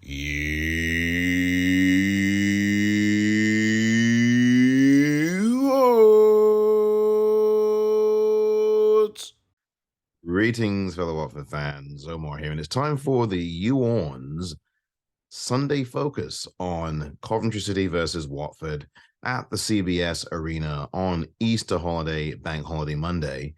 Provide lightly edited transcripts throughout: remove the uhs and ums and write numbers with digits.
Youorns. Greetings, fellow Watford fans. Omar here, and it's time for the Orns Sunday focus on Coventry City versus Watford at the CBS Arena on Easter holiday, Bank Holiday Monday.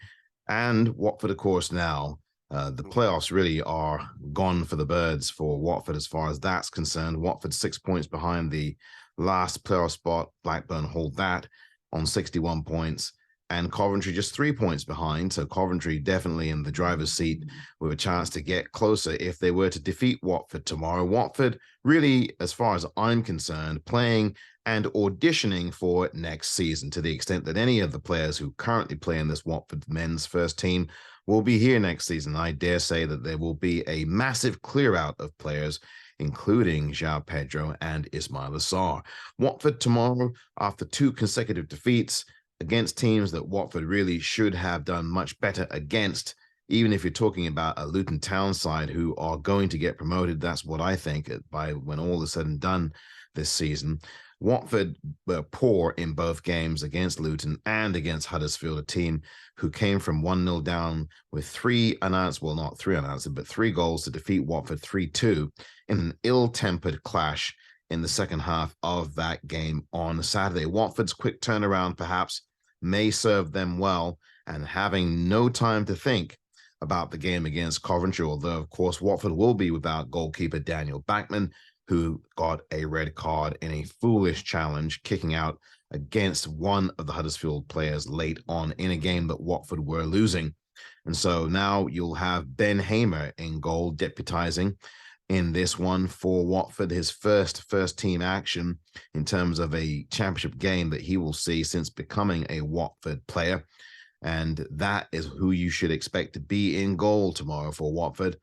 And Watford, of course, now the playoffs really are gone for the birds for Watford as far as that's concerned. Watford 6 points behind the last playoff spot. Blackburn hold that on 61 points. And Coventry just 3 points behind. So Coventry definitely in the driver's seat with a chance to get closer if they were to defeat Watford tomorrow. Watford really, as far as I'm concerned, playing and auditioning for next season, to the extent that any of the players who currently play in this Watford men's first team will be here next season. I dare say that there will be a massive clear out of players, including João Pedro and Ismail Assar. Watford tomorrow, after 2 consecutive defeats against teams that Watford really should have done much better against, even if you're talking about a Luton Town side who are going to get promoted. That's what I think by when all is said and done this season. Watford were poor in both games against Luton and against Huddersfield, a team who came from 1-0 down with 3 unanswered, well, not 3 unanswered, but 3 goals to defeat Watford 3-2 in an ill-tempered clash in the second half of that game on Saturday. Watford's quick turnaround perhaps may serve them well, and having no time to think about the game against Coventry, although, of course, Watford will be without goalkeeper Daniel Bachmann, who got a red card in a foolish challenge, kicking out against one of the Huddersfield players late on in a game that Watford were losing. And so now you'll have Ben Hamer in goal, deputizing in this one for Watford, his first team action in terms of a championship game that he will see since becoming a Watford player. And that is who you should expect to be in goal tomorrow for Watford.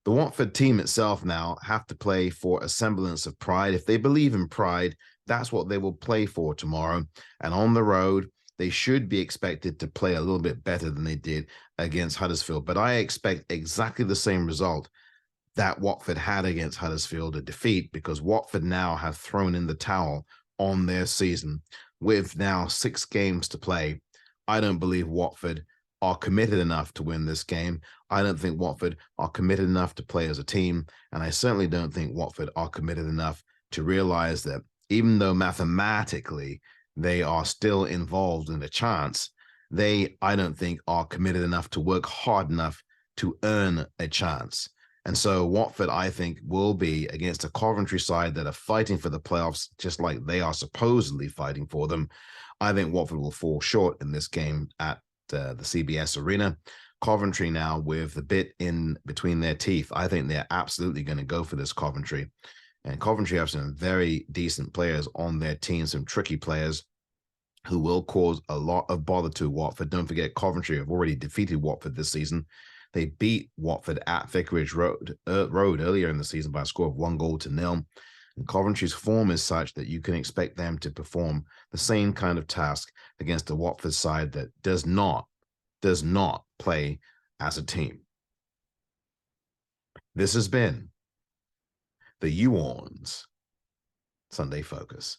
The Watford team itself now have to play for a semblance of pride. If they believe in pride, that's what they will play for tomorrow. And on the road, they should be expected to play a little bit better than they did against Huddersfield. But I expect exactly the same result that Watford had against Huddersfield, a defeat, because Watford now have thrown in the towel on their season with now 6 games to play. I don't believe Watford are committed enough to win this game. I don't think Watford are committed enough to play as a team. And I certainly don't think Watford are committed enough to realize that even though mathematically they are still involved in a chance, I don't think, are committed enough to work hard enough to earn a chance. And so Watford, I think, will be against a Coventry side that are fighting for the playoffs, just like they are supposedly fighting for them. I think Watford will fall short in this game at the CBS Arena. Coventry now with the bit in between their teeth, I think they're absolutely going to go for this Coventry. And Coventry have some very decent players on their team, some tricky players who will cause a lot of bother to Watford. Don't forget, Coventry have already defeated Watford this season. They beat Watford at Vicarage Road earlier in the season by a score of 1-0. And Coventry's form is such that you can expect them to perform the same kind of task against a Watford side that does not play as a team. This has been the YouOrns Sunday Focus.